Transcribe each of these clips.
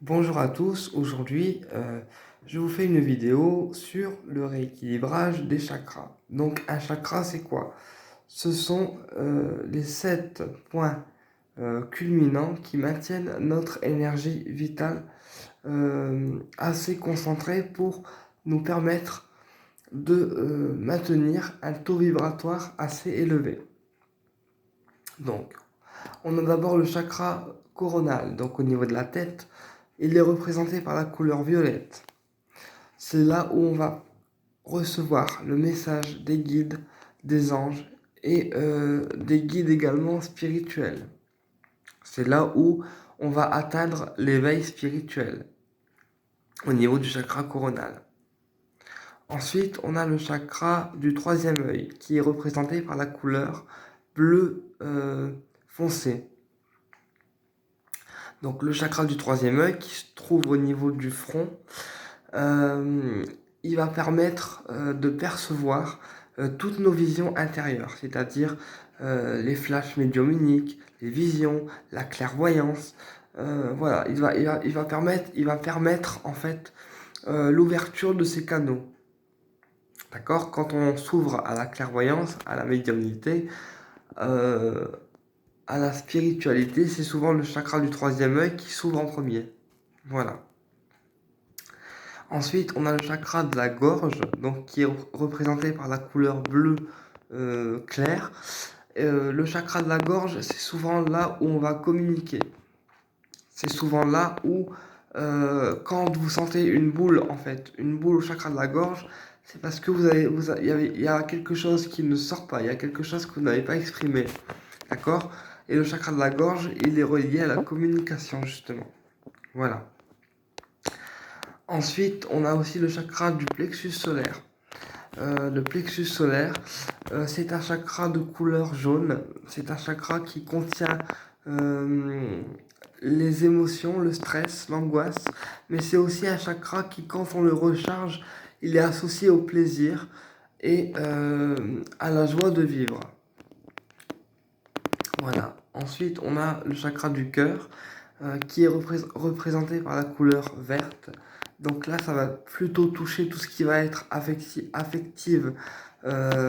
Bonjour à tous, aujourd'hui je vous fais une vidéo sur le rééquilibrage des chakras. Donc un chakra c'est quoi? Ce sont les 7 points culminants qui maintiennent notre énergie vitale assez concentrée pour nous permettre de maintenir un taux vibratoire assez élevé. Donc on a d'abord le chakra coronal, donc au niveau de la tête. Il est représenté par la couleur violette. C'est là où on va recevoir le message des guides, des anges et des guides également spirituels. C'est là où on va atteindre l'éveil spirituel au niveau du chakra coronal. Ensuite, on a le chakra du troisième œil qui est représenté par la couleur bleu foncé. Donc le chakra du troisième œil qui se trouve au niveau du front, il va permettre de percevoir toutes nos visions intérieures, c'est-à-dire les flashs médiumniques, les visions, la clairvoyance. Voilà, il va permettre en fait l'ouverture de ces canaux. D'accord? Quand on s'ouvre à la clairvoyance, à la médiumnité, euh, à la spiritualité, c'est souvent le chakra du troisième œil qui s'ouvre en premier. Voilà. Ensuite, on a le chakra de la gorge, donc qui est représenté par la couleur bleu clair. Le chakra de la gorge, c'est souvent là où on va communiquer. C'est souvent là où, quand vous sentez une boule, en fait, une boule au chakra de la gorge, c'est parce que il y a quelque chose qui ne sort pas, il y a quelque chose que vous n'avez pas exprimé. D'accord? Et le chakra de la gorge, il est relié à la communication, justement. Voilà. Ensuite, on a aussi le chakra du plexus solaire. Le plexus solaire, c'est un chakra de couleur jaune. C'est un chakra qui contient les émotions, le stress, l'angoisse. Mais c'est aussi un chakra qui, quand on le recharge, il est associé au plaisir et à la joie de vivre. Voilà. Ensuite, on a le chakra du cœur qui est représenté par la couleur verte. Donc là, ça va plutôt toucher tout ce qui va être affective,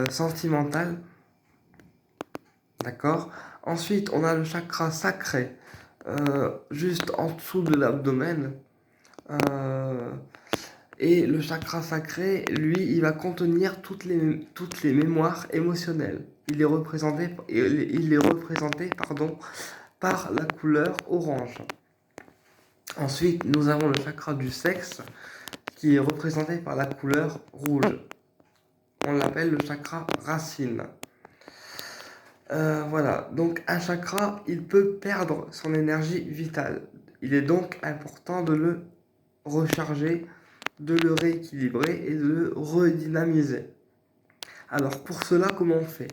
sentimentale. D'accord? Ensuite, on a le chakra sacré, juste en dessous de l'abdomen. Euh, et le chakra sacré, lui, il va contenir toutes les mémoires émotionnelles. Il est représenté par la couleur orange. Ensuite, nous avons le chakra du sexe qui est représenté par la couleur rouge. On l'appelle le chakra racine. Voilà, donc un chakra, il peut perdre son énergie vitale. Il est donc important de le recharger, de le rééquilibrer et de le redynamiser. Alors pour cela, comment on fait?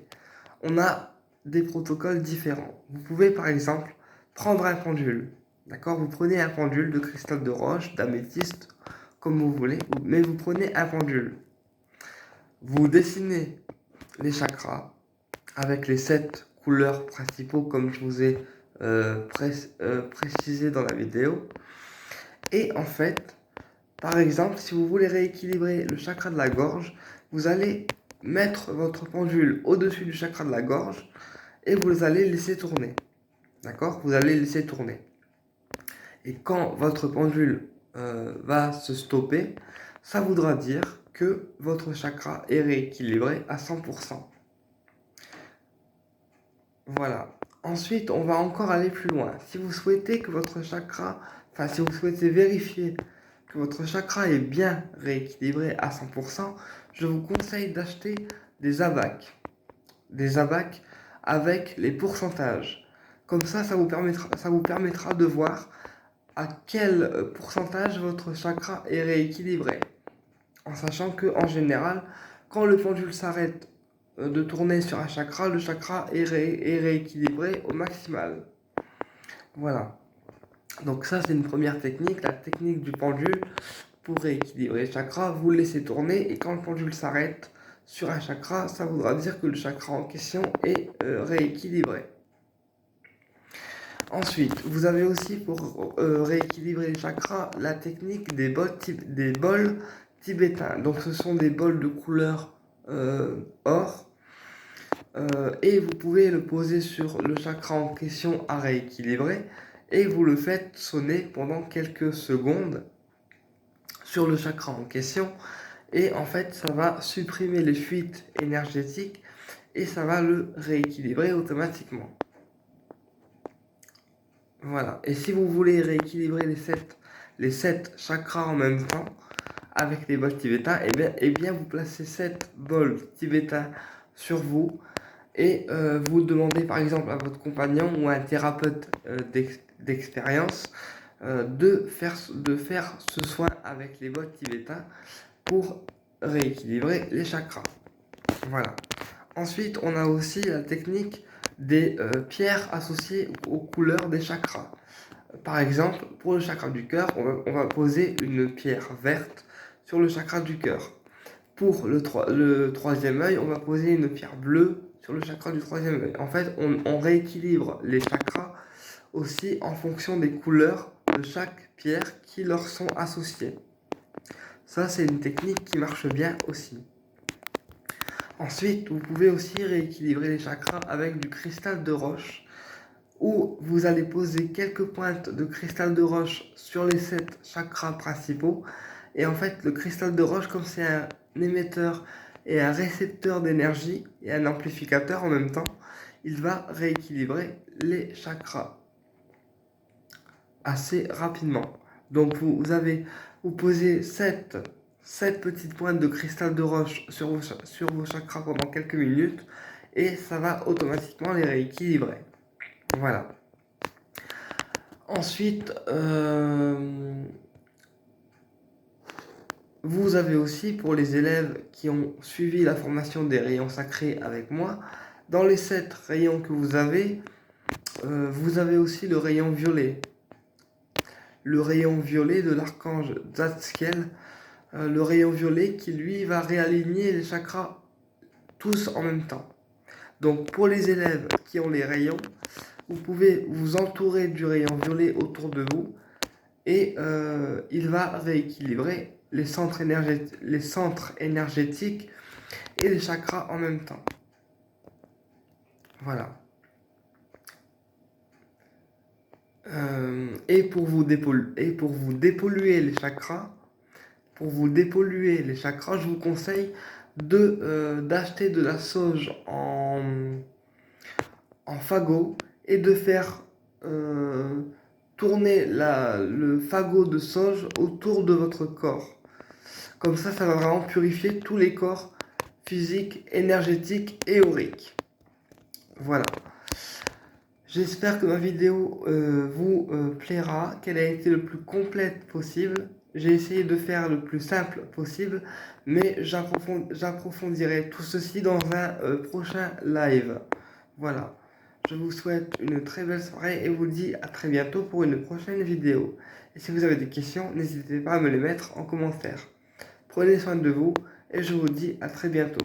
On a des protocoles différents. Vous pouvez par exemple prendre un pendule. D'accord? Vous prenez un pendule de cristal de roche, d'améthyste, comme vous voulez, mais vous prenez un pendule. Vous dessinez les chakras avec les 7 couleurs principaux comme je vous ai précisé dans la vidéo. Et en fait, par exemple, si vous voulez rééquilibrer le chakra de la gorge, vous allez mettre votre pendule au-dessus du chakra de la gorge et vous allez laisser tourner. D'accord? Vous allez laisser tourner. Et quand votre pendule va se stopper, ça voudra dire que votre chakra est rééquilibré à 100%. Voilà. Ensuite, on va encore aller plus loin. Si vous souhaitez que votre chakra, si vous souhaitez vérifier que votre chakra est bien rééquilibré à 100%, je vous conseille d'acheter des abacs. Des abacs avec les pourcentages. Comme ça vous permettra de voir à quel pourcentage votre chakra est rééquilibré. En sachant que en général, quand le pendule s'arrête de tourner sur un chakra, le chakra est rééquilibré au maximal. Voilà. Donc ça c'est une première technique, la technique du pendule pour rééquilibrer le chakra. Vous le laissez tourner et quand le pendule s'arrête sur un chakra, ça voudra dire que le chakra en question est rééquilibré. Ensuite, vous avez aussi pour rééquilibrer les chakras la technique des bols tibétains. Donc ce sont des bols de couleur or. Et vous pouvez le poser sur le chakra en question à rééquilibrer et vous le faites sonner pendant quelques secondes sur le chakra en question et en fait ça va supprimer les fuites énergétiques et ça va le rééquilibrer automatiquement. Voilà, et si vous voulez rééquilibrer les 7 chakras en même temps avec les bols tibétains, et bien vous placez 7 bols tibétains sur vous et vous demandez par exemple à votre compagnon ou à un thérapeute d'expérience de faire ce soin avec les bols tibétains pour rééquilibrer les chakras. Voilà. Ensuite, on a aussi la technique des pierres associées aux couleurs des chakras. Par exemple, pour le chakra du cœur, on va poser une pierre verte sur le chakra du cœur. Pour le troisième œil, on va poser une pierre bleue sur le chakra du troisième œil. En fait, on rééquilibre les chakras aussi en fonction des couleurs de chaque pierre qui leur sont associées. Ça, c'est une technique qui marche bien aussi. Ensuite, vous pouvez aussi rééquilibrer les chakras avec du cristal de roche, où vous allez poser quelques pointes de cristal de roche sur les 7 chakras principaux. Et en fait, le cristal de roche, comme c'est un émetteur et un récepteur d'énergie et un amplificateur en même temps, il va rééquilibrer les chakras assez rapidement. Donc vous posez 7 petites pointes de cristal de roche sur vos chakras pendant quelques minutes et ça va automatiquement les rééquilibrer. Voilà. Ensuite, vous avez aussi pour les élèves qui ont suivi la formation des rayons sacrés avec moi, dans les 7 rayons que vous avez aussi le rayon violet. Le rayon violet de l'archange Zadkiel, le rayon violet qui lui va réaligner les chakras tous en même temps. Donc pour les élèves qui ont les rayons, vous pouvez vous entourer du rayon violet autour de vous et il va rééquilibrer les centres énergétiques et les chakras en même temps. Voilà. Et pour vous dépolluer les chakras, je vous conseille d'acheter de la sauge en fagot et de faire tourner le fagot de sauge autour de votre corps. Comme ça va vraiment purifier tous les corps physiques, énergétiques et auriques. Voilà. J'espère que ma vidéo vous plaira, qu'elle a été le plus complète possible. J'ai essayé de faire le plus simple possible, mais j'approfondirai tout ceci dans un prochain live. Voilà. Je vous souhaite une très belle soirée et vous dis à très bientôt pour une prochaine vidéo. Et si vous avez des questions, n'hésitez pas à me les mettre en commentaire. Prenez soin de vous et je vous dis à très bientôt.